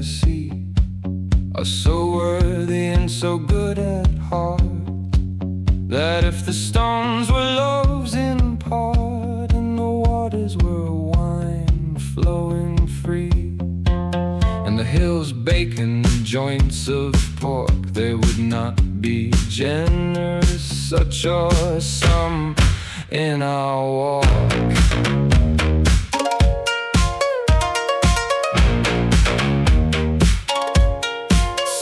sea are so worthy and so good at heart, that if the stones were loaves in part and the waters were wine flowing free, and the hills bacon and joints of pork, they would not be generous, such are some in our walk.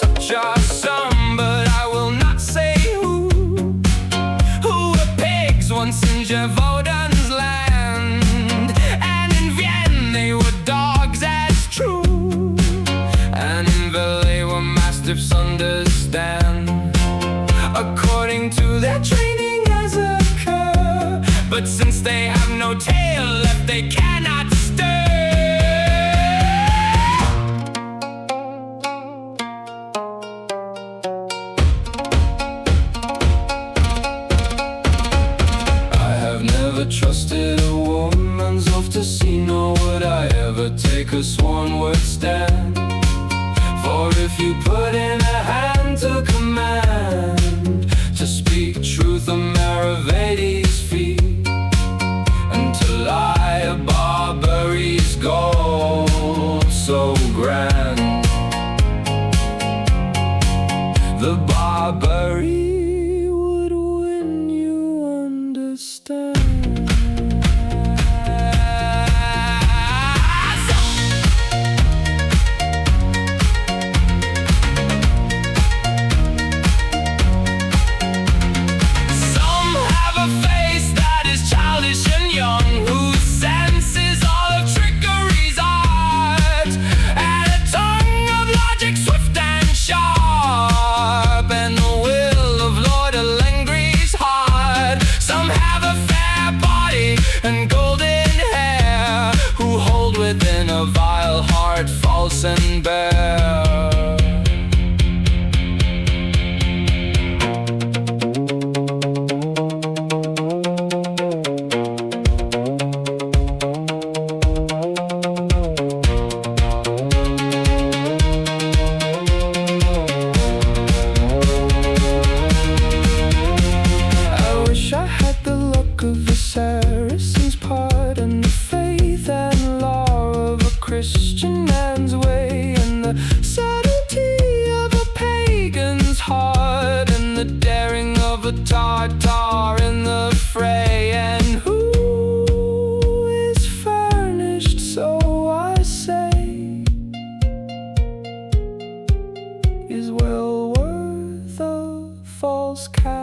Such are some, but I will not say who were pigs once in Gévaudan's land, and in Vienne they were dogs as true, and in Valais were mastiffs understand, according to their training as a cur. But since they have no tail left, they cannot stir. Never trusted a woman's oath to see, nor would I ever take a sworn word stand. For if you put in a hand to command, to speak truth a Maravedis feet, and to lie a Barbari's gold so grand, the Barbary would win, you understand. And golden hair, who hold within a vile heart false and bare. I wish I had the luck of a Saracen's part, and the faith and law of a Christian man's way, and the subtlety of a pagan's heart, and the daring of a Tartar in the fray. And who is furnished, so I say, is well worth a false cap.